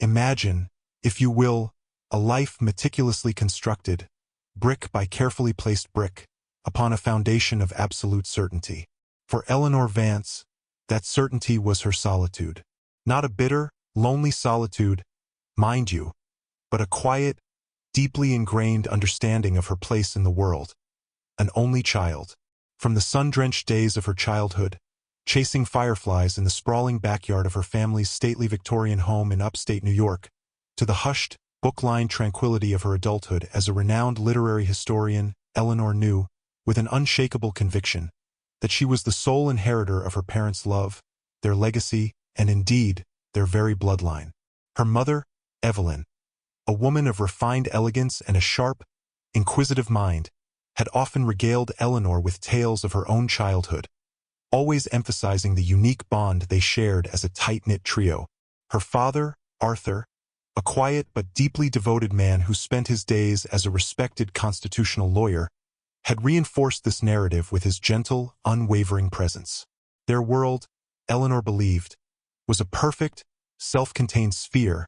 Imagine, if you will, a life meticulously constructed, brick by carefully placed brick, upon a foundation of absolute certainty. For Eleanor Vance, that certainty was her solitude. Not a bitter, lonely solitude, mind you, but a quiet, deeply ingrained understanding of her place in the world. An only child. From the sun-drenched days of her childhood, chasing fireflies in the sprawling backyard of her family's stately Victorian home in upstate New York, to the hushed, book-lined tranquility of her adulthood as a renowned literary historian, Eleanor knew, with an unshakable conviction, that she was the sole inheritor of her parents' love, their legacy, and indeed, their very bloodline. Her mother, Evelyn, a woman of refined elegance and a sharp, inquisitive mind, had often regaled Eleanor with tales of her own childhood, always emphasizing the unique bond they shared as a tight-knit trio. Her father, Arthur, a quiet but deeply devoted man who spent his days as a respected constitutional lawyer, had reinforced this narrative with his gentle, unwavering presence. Their world, Eleanor believed, was a perfect, self-contained sphere,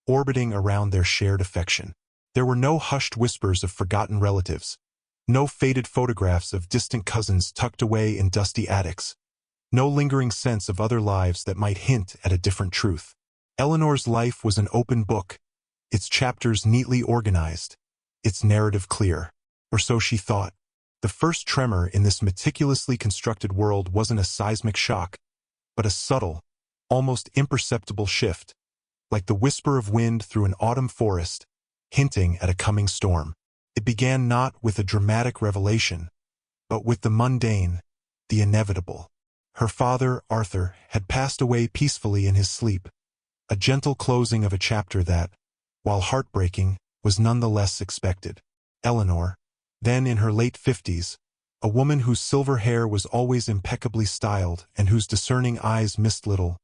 orbiting around their shared affection. There were no hushed whispers of forgotten relatives, no faded photographs of distant cousins tucked away in dusty attics, no lingering sense of other lives that might hint at a different truth. Eleanor's life was an open book, its chapters neatly organized, its narrative clear. Or so she thought. The first tremor in this meticulously constructed world wasn't a seismic shock, but a subtle, almost imperceptible shift, like the whisper of wind through an autumn forest, hinting at a coming storm. It began not with a dramatic revelation, but with the mundane, the inevitable. Her father, Arthur, had passed away peacefully in his sleep, a gentle closing of a chapter that, while heartbreaking, was nonetheless expected. Eleanor, then in her late 50s, a woman whose silver hair was always impeccably styled and whose discerning eyes missed little,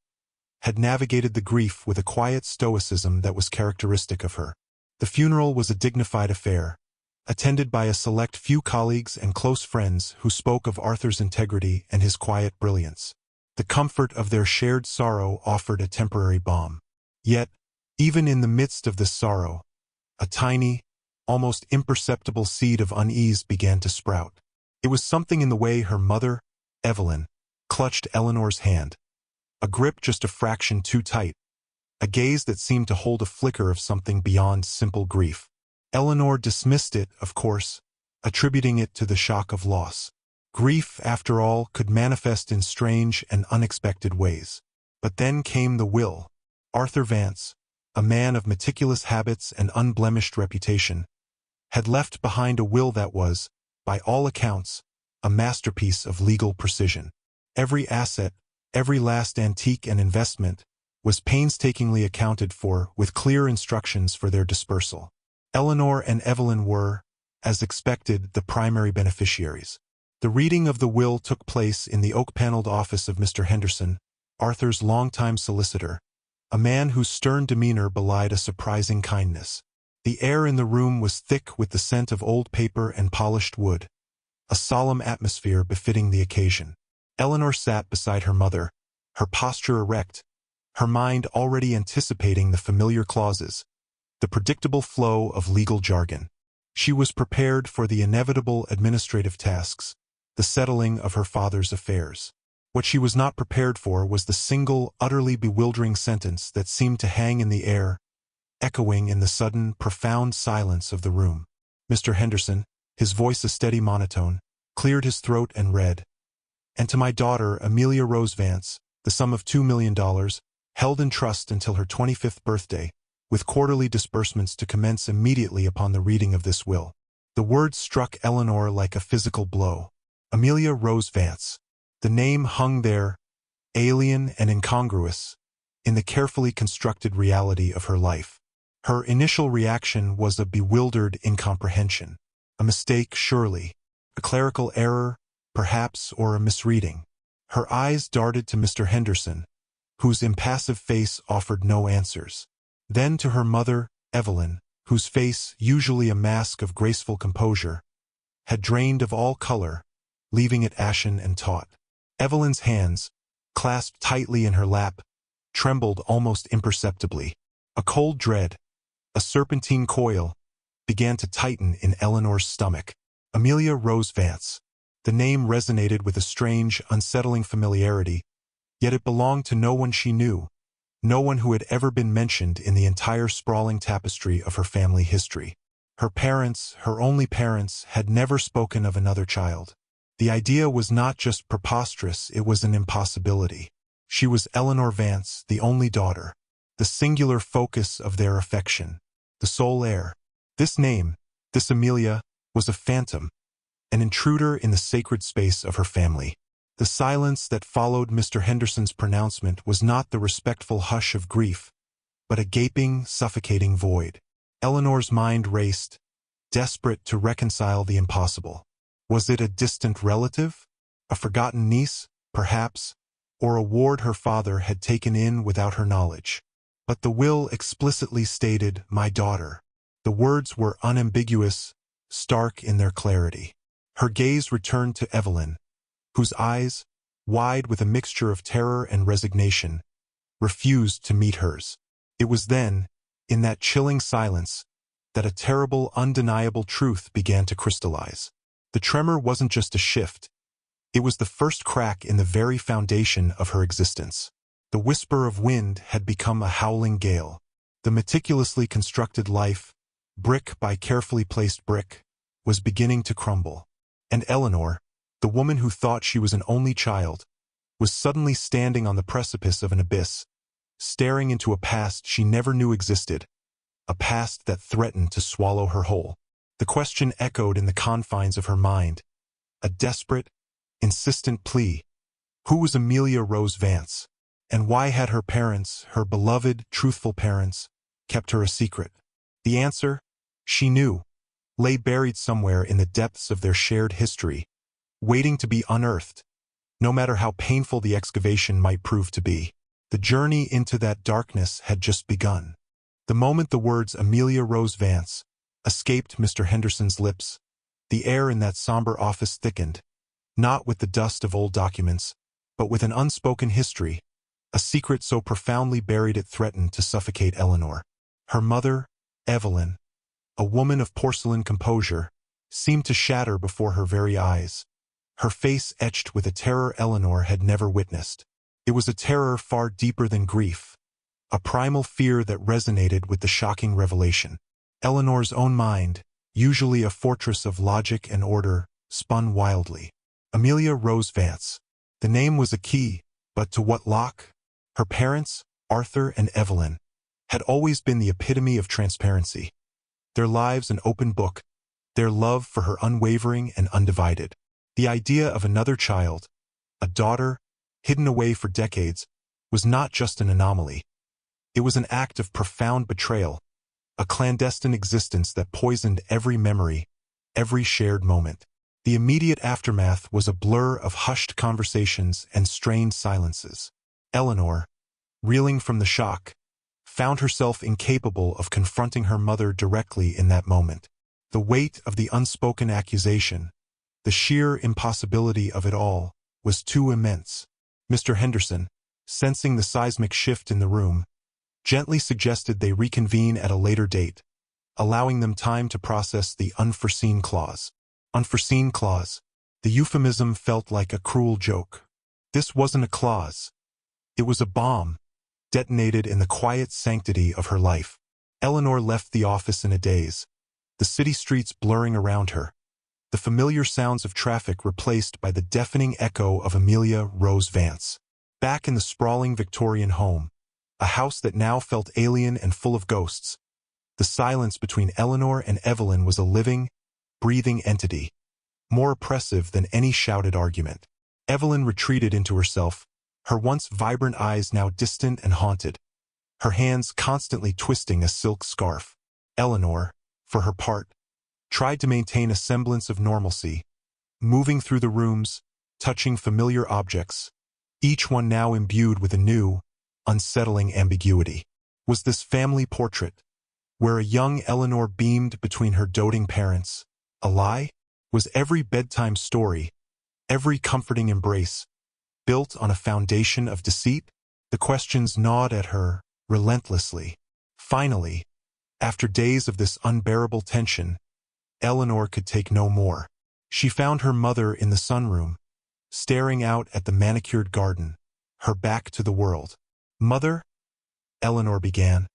had navigated the grief with a quiet stoicism that was characteristic of her. The funeral was a dignified affair, attended by a select few colleagues and close friends who spoke of Arthur's integrity and his quiet brilliance. The comfort of their shared sorrow offered a temporary balm. Yet, even in the midst of this sorrow, a tiny, almost imperceptible seed of unease began to sprout. It was something in the way her mother, Evelyn, clutched Eleanor's hand, a grip just a fraction too tight, a gaze that seemed to hold a flicker of something beyond simple grief. Eleanor dismissed it, of course, attributing it to the shock of loss. Grief, after all, could manifest in strange and unexpected ways. But then came the will. Arthur Vance, a man of meticulous habits and unblemished reputation, had left behind a will that was, by all accounts, a masterpiece of legal precision. Every asset, every last antique and investment, was painstakingly accounted for with clear instructions for their dispersal. Eleanor and Evelyn were, as expected, the primary beneficiaries. The reading of the will took place in the oak-paneled office of Mr. Henderson, Arthur's longtime solicitor, a man whose stern demeanor belied a surprising kindness. The air in the room was thick with the scent of old paper and polished wood, a solemn atmosphere befitting the occasion. Eleanor sat beside her mother, her posture erect, her mind already anticipating the familiar clauses, the predictable flow of legal jargon. She was prepared for the inevitable administrative tasks, the settling of her father's affairs. What she was not prepared for was the single, utterly bewildering sentence that seemed to hang in the air, echoing in the sudden, profound silence of the room. Mr. Henderson, his voice a steady monotone, cleared his throat and read, "And to my daughter, Amelia Rose Vance, the sum of $2 million, held in trust until her 25th birthday, with quarterly disbursements to commence immediately upon the reading of this will." The words struck Eleanor like a physical blow. Amelia Rose Vance. The name hung there, alien and incongruous, in the carefully constructed reality of her life. Her initial reaction was a bewildered incomprehension. A mistake, surely. A clerical error, perhaps, or a misreading. Her eyes darted to Mr. Henderson, whose impassive face offered no answers. Then to her mother, Evelyn, whose face, usually a mask of graceful composure, had drained of all color, leaving it ashen and taut. Evelyn's hands, clasped tightly in her lap, trembled almost imperceptibly. A cold dread, a serpentine coil, began to tighten in Eleanor's stomach. Amelia Rose Vance. The name resonated with a strange, unsettling familiarity, yet it belonged to no one she knew, no one who had ever been mentioned in the entire sprawling tapestry of her family history. Her parents, her only parents, had never spoken of another child. The idea was not just preposterous, it was an impossibility. She was Eleanor Vance, the only daughter, the singular focus of their affection, the sole heir. This name, this Amelia, was a phantom, an intruder in the sacred space of her family. The silence that followed Mr. Henderson's pronouncement was not the respectful hush of grief, but a gaping, suffocating void. Eleanor's mind raced, desperate to reconcile the impossible. Was it a distant relative? A forgotten niece, perhaps? Or a ward her father had taken in without her knowledge? But the will explicitly stated, "my daughter." The words were unambiguous, stark in their clarity. Her gaze returned to Evelyn, whose eyes, wide with a mixture of terror and resignation, refused to meet hers. It was then, in that chilling silence, that a terrible, undeniable truth began to crystallize. The tremor wasn't just a shift. It was the first crack in the very foundation of her existence. The whisper of wind had become a howling gale. The meticulously constructed life, brick by carefully placed brick, was beginning to crumble. And Eleanor, the woman who thought she was an only child, was suddenly standing on the precipice of an abyss, staring into a past she never knew existed, a past that threatened to swallow her whole. The question echoed in the confines of her mind, a desperate, insistent plea. Who was Amelia Rose Vance? And why had her parents, her beloved, truthful parents, kept her a secret? The answer, she knew, lay buried somewhere in the depths of their shared history, waiting to be unearthed, no matter how painful the excavation might prove to be. The journey into that darkness had just begun. The moment the words Amelia Rose Vance escaped Mr. Henderson's lips, the air in that somber office thickened, not with the dust of old documents, but with an unspoken history, a secret so profoundly buried it threatened to suffocate Eleanor. Her mother, Evelyn, a woman of porcelain composure, seemed to shatter before her very eyes, her face etched with a terror Eleanor had never witnessed. It was a terror far deeper than grief, a primal fear that resonated with the shocking revelation. Eleanor's own mind, usually a fortress of logic and order, spun wildly. Amelia Rose Vance. The name was a key, but to what lock? Her parents, Arthur and Evelyn, had always been the epitome of transparency. Their lives an open book, their love for her unwavering and undivided. The idea of another child, a daughter, hidden away for decades, was not just an anomaly. It was an act of profound betrayal, a clandestine existence that poisoned every memory, every shared moment. The immediate aftermath was a blur of hushed conversations and strained silences. Eleanor, reeling from the shock, found herself incapable of confronting her mother directly in that moment. The weight of the unspoken accusation, the sheer impossibility of it all, was too immense. Mr. Henderson, sensing the seismic shift in the room, gently suggested they reconvene at a later date, allowing them time to process the unforeseen clause. Unforeseen clause. The euphemism felt like a cruel joke. This wasn't a clause. It was a bomb, detonated in the quiet sanctity of her life. Eleanor left the office in a daze, the city streets blurring around her, the familiar sounds of traffic replaced by the deafening echo of Amelia Rose Vance. Back in the sprawling Victorian home, a house that now felt alien and full of ghosts, the silence between Eleanor and Evelyn was a living, breathing entity, more oppressive than any shouted argument. Evelyn retreated into herself, her once vibrant eyes now distant and haunted, her hands constantly twisting a silk scarf. Eleanor, for her part, tried to maintain a semblance of normalcy, moving through the rooms, touching familiar objects, each one now imbued with a new, unsettling ambiguity. Was this family portrait, where a young Eleanor beamed between her doting parents, a lie? Was every bedtime story, every comforting embrace, built on a foundation of deceit? The questions gnawed at her relentlessly, Finally, after days of this unbearable tension, Eleanor could take no more. She found her mother in the sunroom, staring out at the manicured garden, her back to the world. "Mother," Eleanor began,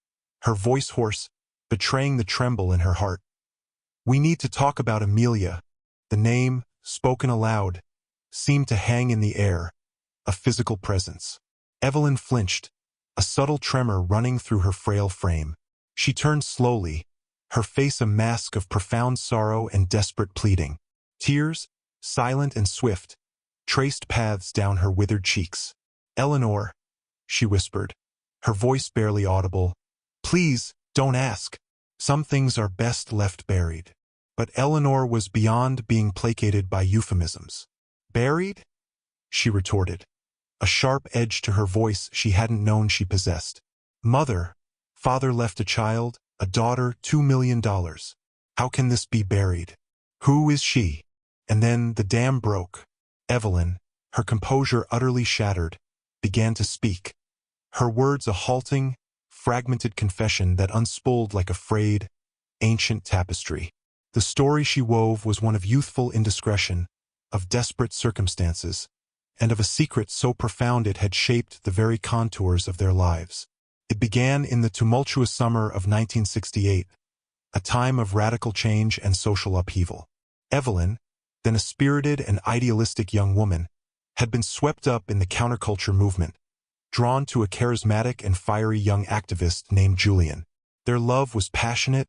her voice hoarse, betraying the tremble in her heart. "We need to talk about Amelia." The name, spoken aloud, seemed to hang in the air, a physical presence. Evelyn flinched, a subtle tremor running through her frail frame. She turned slowly, her face a mask of profound sorrow and desperate pleading. Tears, silent and swift, traced paths down her withered cheeks. "Eleanor," she whispered, her voice barely audible, "please, don't ask. Some things are best left buried." But Eleanor was beyond being placated by euphemisms. "Buried?" she retorted, a sharp edge to her voice she hadn't known she possessed. "Mother, father left a child, a daughter, $2 million. How can this be buried? Who is she?" And then the dam broke. Evelyn, her composure utterly shattered, began to speak. Her words a halting, fragmented confession that unspooled like a frayed, ancient tapestry. The story she wove was one of youthful indiscretion, of desperate circumstances, and of a secret so profound it had shaped the very contours of their lives. It began in the tumultuous summer of 1968, a time of radical change and social upheaval. Evelyn, then a spirited and idealistic young woman, had been swept up in the counterculture movement, drawn to a charismatic and fiery young activist named Julian. Their love was passionate,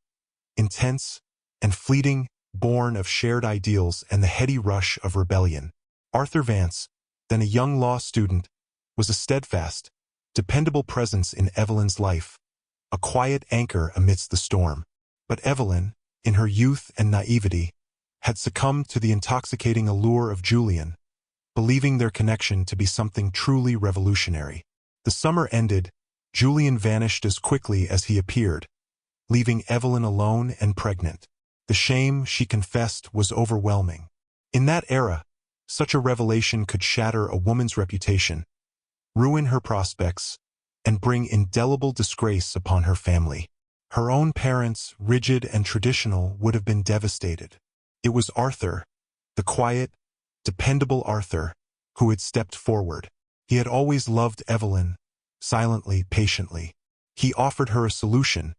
intense, and fleeting, born of shared ideals and the heady rush of rebellion. Arthur Vance, then a young law student, was a steadfast, dependable presence in Evelyn's life, a quiet anchor amidst the storm. But Evelyn, in her youth and naivety, had succumbed to the intoxicating allure of Julian, believing their connection to be something truly revolutionary. The summer ended, Julian vanished as quickly as he appeared, leaving Evelyn alone and pregnant. The shame, she confessed, was overwhelming. In that era, such a revelation could shatter a woman's reputation, ruin her prospects, and bring indelible disgrace upon her family. Her own parents, rigid and traditional, would have been devastated. It was Arthur, the quiet, dependable Arthur, who had stepped forward. He had always loved Evelyn, silently, patiently. He offered her a solution,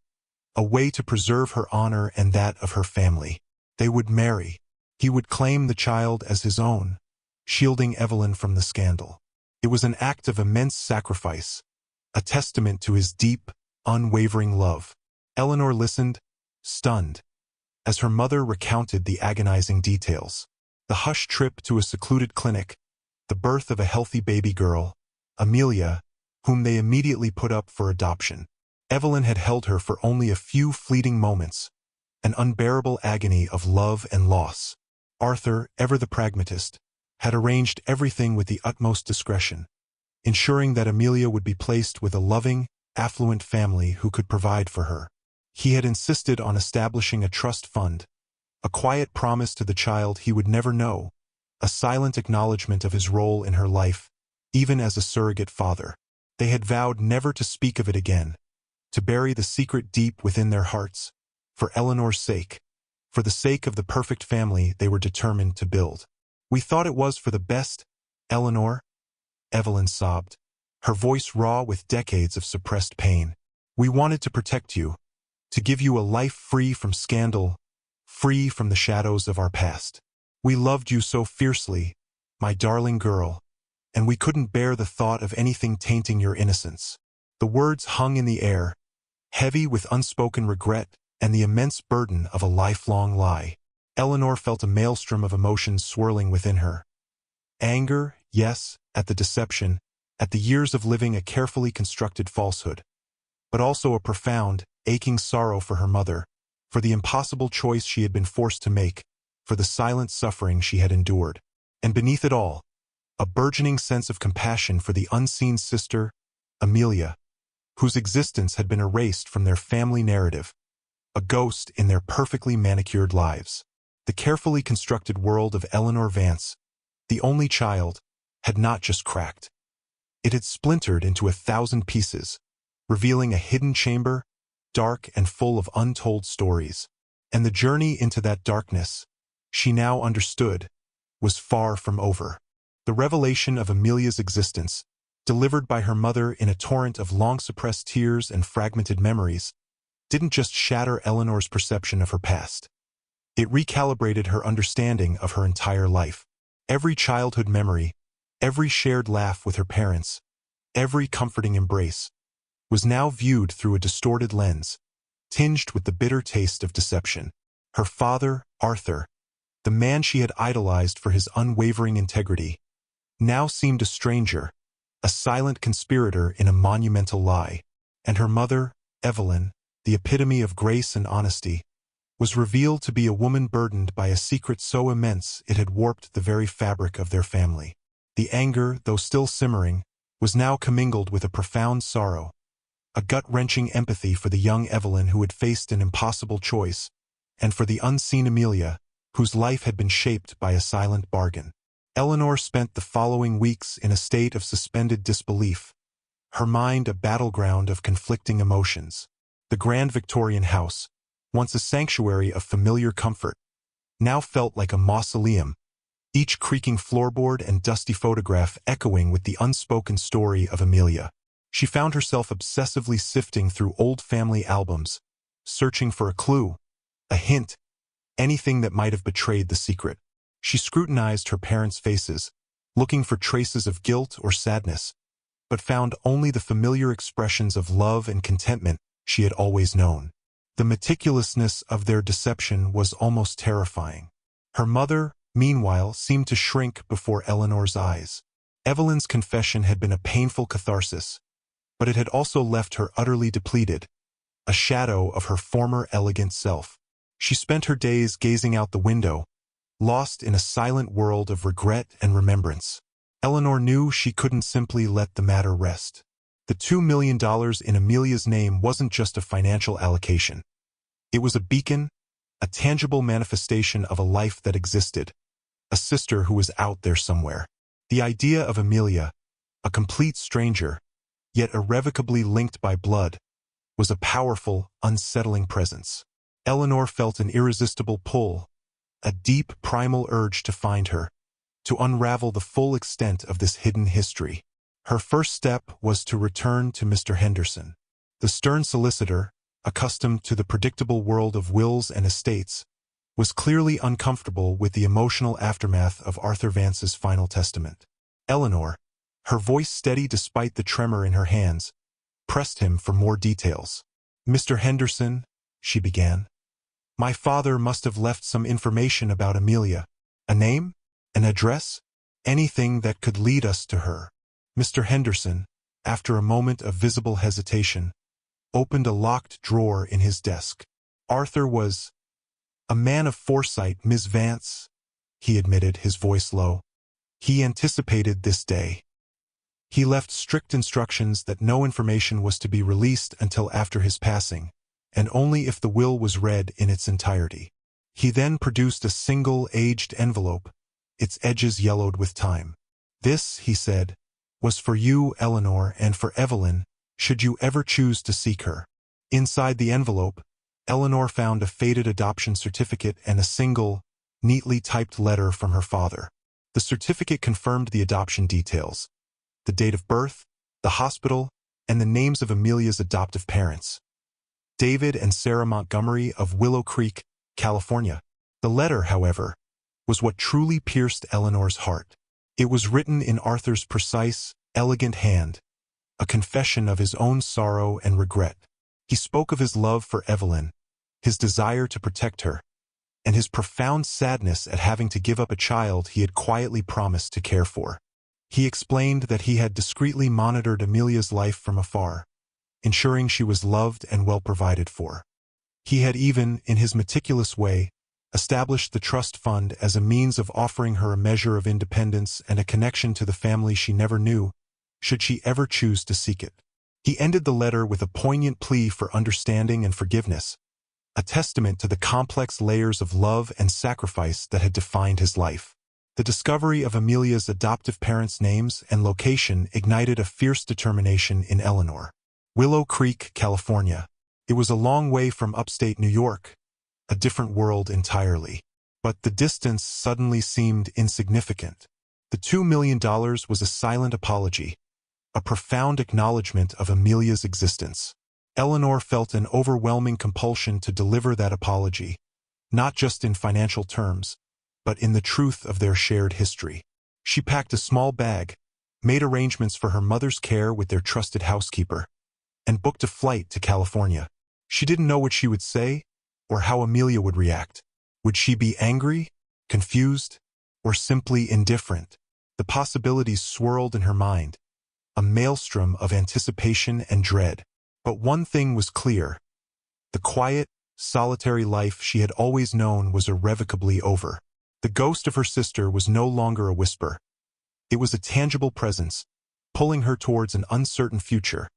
a way to preserve her honor and that of her family. They would marry. He would claim the child as his own, shielding Evelyn from the scandal. It was an act of immense sacrifice, a testament to his deep, unwavering love. Eleanor listened, stunned, as her mother recounted the agonizing details. The hushed trip to a secluded clinic, the birth of a healthy baby girl, Amelia, whom they immediately put up for adoption. Evelyn had held her for only a few fleeting moments, an unbearable agony of love and loss. Arthur, ever the pragmatist, had arranged everything with the utmost discretion, ensuring that Amelia would be placed with a loving, affluent family who could provide for her. He had insisted on establishing a trust fund, a quiet promise to the child he would never know, a silent acknowledgement of his role in her life, even as a surrogate father. They had vowed never to speak of it again, to bury the secret deep within their hearts, for Eleanor's sake, for the sake of the perfect family they were determined to build. "We thought it was for the best, Eleanor," Evelyn sobbed, her voice raw with decades of suppressed pain. "We wanted to protect you, to give you a life free from scandal, free from the shadows of our past. We loved you so fiercely, my darling girl, and we couldn't bear the thought of anything tainting your innocence." The words hung in the air, heavy with unspoken regret and the immense burden of a lifelong lie. Eleanor felt a maelstrom of emotions swirling within her. Anger, yes, at the deception, at the years of living a carefully constructed falsehood, but also a profound, aching sorrow for her mother, for the impossible choice she had been forced to make, for the silent suffering she had endured. And beneath it all, a burgeoning sense of compassion for the unseen sister, Amelia, whose existence had been erased from their family narrative, a ghost in their perfectly manicured lives. The carefully constructed world of Eleanor Vance, the only child, had not just cracked. It had splintered into 1,000 pieces, revealing a hidden chamber, dark and full of untold stories. And the journey into that darkness, she now understood, was far from over. The revelation of Amelia's existence, delivered by her mother in a torrent of long-suppressed tears and fragmented memories, didn't just shatter Eleanor's perception of her past. It recalibrated her understanding of her entire life. Every childhood memory, every shared laugh with her parents, every comforting embrace, was now viewed through a distorted lens, tinged with the bitter taste of deception. Her father, Arthur, the man she had idolized for his unwavering integrity, now seemed a stranger, a silent conspirator in a monumental lie. And her mother, Evelyn, the epitome of grace and honesty, was revealed to be a woman burdened by a secret so immense it had warped the very fabric of their family. The anger, though still simmering, was now commingled with a profound sorrow, a gut-wrenching empathy for the young Evelyn who had faced an impossible choice, and for the unseen Amelia, whose life had been shaped by a silent bargain. Eleanor spent the following weeks in a state of suspended disbelief, her mind a battleground of conflicting emotions. The grand Victorian house, once a sanctuary of familiar comfort, now felt like a mausoleum, each creaking floorboard and dusty photograph echoing with the unspoken story of Amelia. She found herself obsessively sifting through old family albums, searching for a clue, a hint, anything that might have betrayed the secret. She scrutinized her parents' faces, looking for traces of guilt or sadness, but found only the familiar expressions of love and contentment she had always known. The meticulousness of their deception was almost terrifying. Her mother, meanwhile, seemed to shrink before Eleanor's eyes. Evelyn's confession had been a painful catharsis, but it had also left her utterly depleted, a shadow of her former elegant self. She spent her days gazing out the window, lost in a silent world of regret and remembrance. Eleanor knew she couldn't simply let the matter rest. The $2 million in Amelia's name wasn't just a financial allocation. It was a beacon, a tangible manifestation of a life that existed, a sister who was out there somewhere. The idea of Amelia, a complete stranger, yet irrevocably linked by blood, was a powerful, unsettling presence. Eleanor felt an irresistible pull, a deep, primal urge to find her, to unravel the full extent of this hidden history. Her first step was to return to Mr. Henderson. The stern solicitor, accustomed to the predictable world of wills and estates, was clearly uncomfortable with the emotional aftermath of Arthur Vance's final testament. Eleanor, her voice steady despite the tremor in her hands, pressed him for more details. "Mr. Henderson," she began, "my father must have left some information about Amelia. A name? An address? Anything that could lead us to her." Mr. Henderson, after a moment of visible hesitation, opened a locked drawer in his desk. "Arthur was a man of foresight, Miss Vance," he admitted, his voice low. "He anticipated this day. He left strict instructions that no information was to be released until after his passing, and only if the will was read in its entirety. He then produced a single aged envelope, its edges yellowed with time. This, he said, was for you, Eleanor, and for Evelyn, should you ever choose to seek her." Inside the envelope, Eleanor found a faded adoption certificate and a single, neatly typed letter from her father. The certificate confirmed the adoption details, the date of birth, the hospital, and the names of Amelia's adoptive parents, David and Sarah Montgomery of Willow Creek, California. The letter, however, was what truly pierced Eleanor's heart. It was written in Arthur's precise, elegant hand, a confession of his own sorrow and regret. He spoke of his love for Evelyn, his desire to protect her, and his profound sadness at having to give up a child he had quietly promised to care for. He explained that he had discreetly monitored Amelia's life from afar, ensuring she was loved and well provided for. He had even, in his meticulous way, established the trust fund as a means of offering her a measure of independence and a connection to the family she never knew, should she ever choose to seek it. He ended the letter with a poignant plea for understanding and forgiveness, a testament to the complex layers of love and sacrifice that had defined his life. The discovery of Amelia's adoptive parents' names and location ignited a fierce determination in Eleanor. Willow Creek, California. It was a long way from upstate New York, a different world entirely. But the distance suddenly seemed insignificant. The $2 million was a silent apology, a profound acknowledgement of Amelia's existence. Eleanor felt an overwhelming compulsion to deliver that apology, not just in financial terms, but in the truth of their shared history. She packed a small bag, made arrangements for her mother's care with their trusted housekeeper, and booked a flight to California. She didn't know what she would say, or how Amelia would react. Would she be angry, confused, or simply indifferent? The possibilities swirled in her mind, a maelstrom of anticipation and dread. But one thing was clear. The quiet, solitary life she had always known was irrevocably over. The ghost of her sister was no longer a whisper. It was a tangible presence, pulling her towards an uncertain future,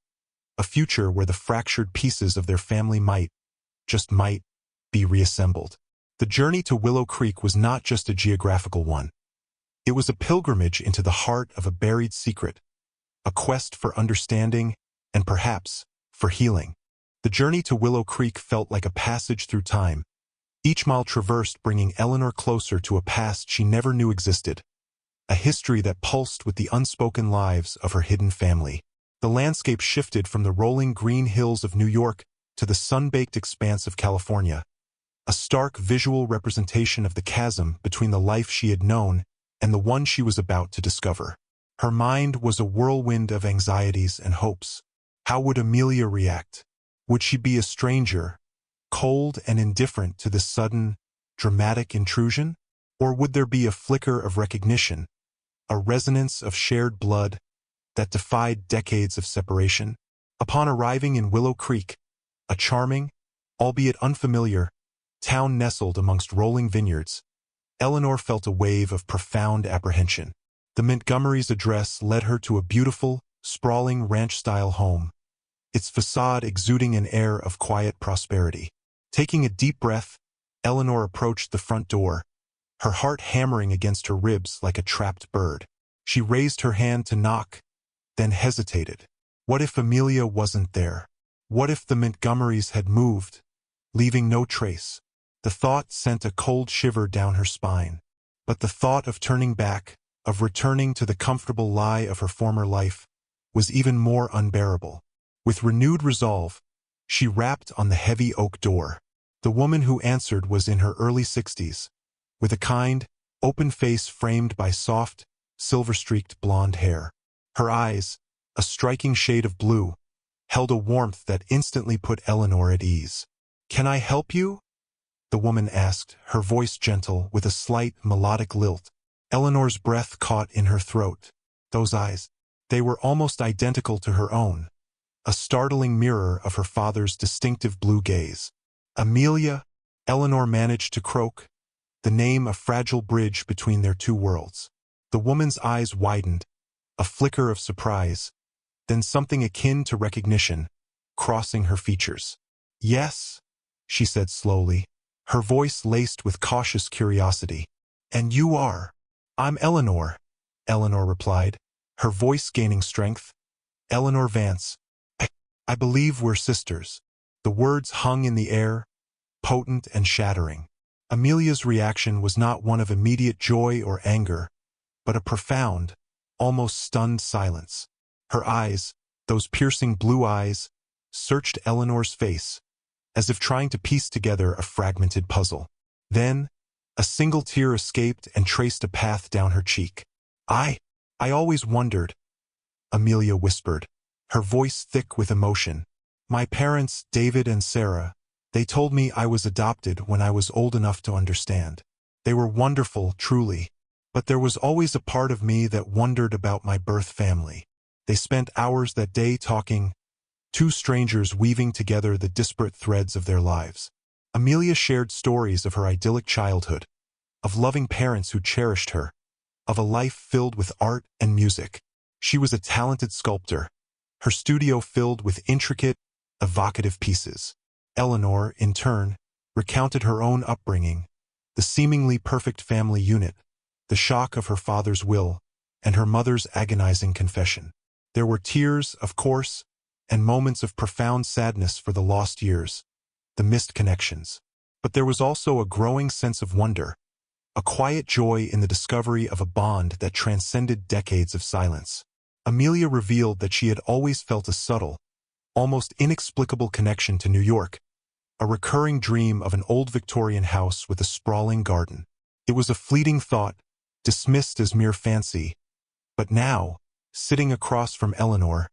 a future where the fractured pieces of their family might, just might, be reassembled. The journey to Willow Creek was not just a geographical one. It was a pilgrimage into the heart of a buried secret, a quest for understanding and perhaps for healing. The journey to Willow Creek felt like a passage through time, each mile traversed bringing Eleanor closer to a past she never knew existed, a history that pulsed with the unspoken lives of her hidden family. The landscape shifted from the rolling green hills of New York to the sun-baked expanse of California, a stark visual representation of the chasm between the life she had known and the one she was about to discover. Her mind was a whirlwind of anxieties and hopes. How would Amelia react? Would she be a stranger, cold and indifferent to this sudden, dramatic intrusion? Or would there be a flicker of recognition, a resonance of shared blood that defied decades of separation? Upon arriving in Willow Creek, a charming, albeit unfamiliar, town nestled amongst rolling vineyards, Eleanor felt a wave of profound apprehension. The Montgomery's address led her to a beautiful, sprawling ranch-style home, its facade exuding an air of quiet prosperity. Taking a deep breath, Eleanor approached the front door, her heart hammering against her ribs like a trapped bird. She raised her hand to knock, then hesitated. What if Amelia wasn't there? What if the Montgomerys had moved, leaving no trace? The thought sent a cold shiver down her spine. But the thought of turning back, of returning to the comfortable lie of her former life, was even more unbearable. With renewed resolve, she rapped on the heavy oak door. The woman who answered was in her early 60s, with a kind, open face framed by soft, silver-streaked blonde hair. Her eyes, a striking shade of blue, held a warmth that instantly put Eleanor at ease. "Can I help you?" the woman asked, her voice gentle with a slight melodic lilt. Eleanor's breath caught in her throat. Those eyes, they were almost identical to her own, a startling mirror of her father's distinctive blue gaze. "Amelia," Eleanor managed to croak, the name a fragile bridge between their two worlds. The woman's eyes widened, a flicker of surprise, then something akin to recognition, crossing her features. "Yes," she said slowly, her voice laced with cautious curiosity. "And you are?" "I'm Eleanor," Eleanor replied, her voice gaining strength. "Eleanor Vance. I believe we're sisters." The words hung in the air, potent and shattering. Amelia's reaction was not one of immediate joy or anger, but a profound, almost stunned silence. Her eyes, those piercing blue eyes, searched Eleanor's face, as if trying to piece together a fragmented puzzle. Then, a single tear escaped and traced a path down her cheek. I always wondered," Amelia whispered, her voice thick with emotion. "My parents, David and Sarah, they told me I was adopted when I was old enough to understand. They were wonderful, truly, but there was always a part of me that wondered about my birth family. They spent hours that day talking, two strangers weaving together the disparate threads of their lives." Amelia shared stories of her idyllic childhood, of loving parents who cherished her, of a life filled with art and music. She was a talented sculptor, her studio filled with intricate, evocative pieces. Eleanor, in turn, recounted her own upbringing, the seemingly perfect family unit, the shock of her father's will, and her mother's agonizing confession. There were tears, of course, and moments of profound sadness for the lost years, the missed connections. But there was also a growing sense of wonder, a quiet joy in the discovery of a bond that transcended decades of silence. Amelia revealed that she had always felt a subtle, almost inexplicable connection to New York, a recurring dream of an old Victorian house with a sprawling garden. It was a fleeting thought, dismissed as mere fancy, but now, sitting across from Eleanor,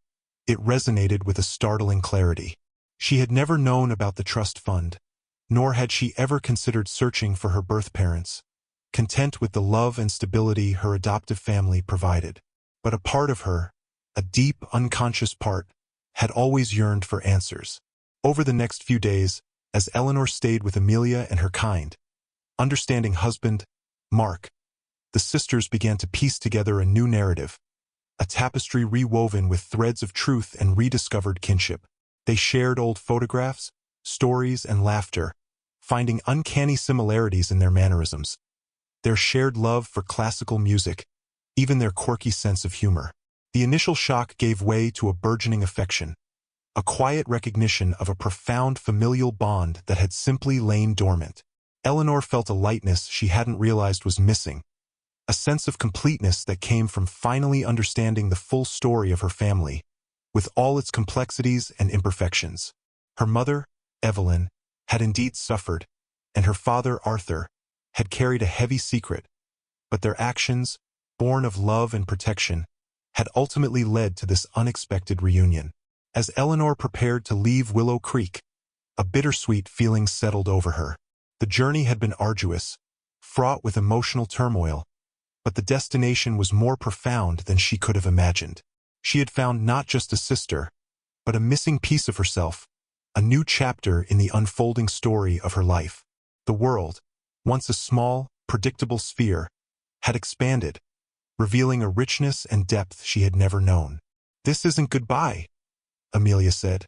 it resonated with a startling clarity. She had never known about the trust fund, nor had she ever considered searching for her birth parents, content with the love and stability her adoptive family provided. But a part of her, a deep, unconscious part, had always yearned for answers. Over the next few days, as Eleanor stayed with Amelia and her kind, understanding husband, Mark, the sisters began to piece together a new narrative, a tapestry rewoven with threads of truth and rediscovered kinship. They shared old photographs, stories, and laughter, finding uncanny similarities in their mannerisms, their shared love for classical music, even their quirky sense of humor. The initial shock gave way to a burgeoning affection, a quiet recognition of a profound familial bond that had simply lain dormant. Eleanor felt a lightness she hadn't realized was missing, a sense of completeness that came from finally understanding the full story of her family, with all its complexities and imperfections. Her mother, Evelyn, had indeed suffered, and her father, Arthur, had carried a heavy secret, but their actions, born of love and protection, had ultimately led to this unexpected reunion. As Eleanor prepared to leave Willow Creek, a bittersweet feeling settled over her. The journey had been arduous, fraught with emotional turmoil, but the destination was more profound than she could have imagined. She had found not just a sister, but a missing piece of herself, a new chapter in the unfolding story of her life. The world, once a small, predictable sphere, had expanded, revealing a richness and depth she had never known. "This isn't goodbye," Amelia said,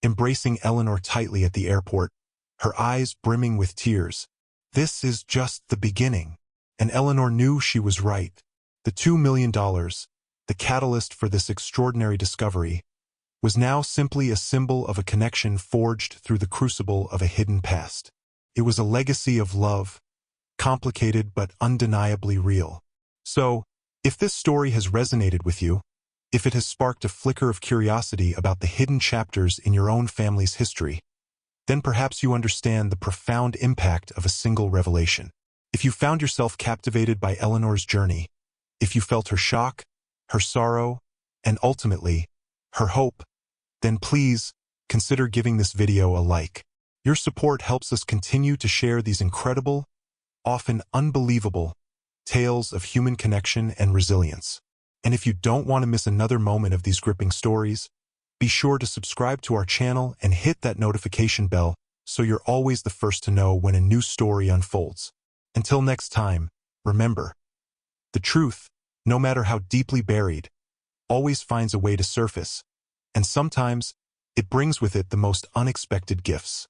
embracing Eleanor tightly at the airport, her eyes brimming with tears. "This is just the beginning." And Eleanor knew she was right. The $2 million, the catalyst for this extraordinary discovery, was now simply a symbol of a connection forged through the crucible of a hidden past. It was a legacy of love, complicated but undeniably real. So, if this story has resonated with you, if it has sparked a flicker of curiosity about the hidden chapters in your own family's history, then perhaps you understand the profound impact of a single revelation. If you found yourself captivated by Eleanor's journey, if you felt her shock, her sorrow, and ultimately, her hope, then please consider giving this video a like. Your support helps us continue to share these incredible, often unbelievable, tales of human connection and resilience. And if you don't want to miss another moment of these gripping stories, be sure to subscribe to our channel and hit that notification bell so you're always the first to know when a new story unfolds. Until next time, remember, the truth, no matter how deeply buried, always finds a way to surface, and sometimes it brings with it the most unexpected gifts.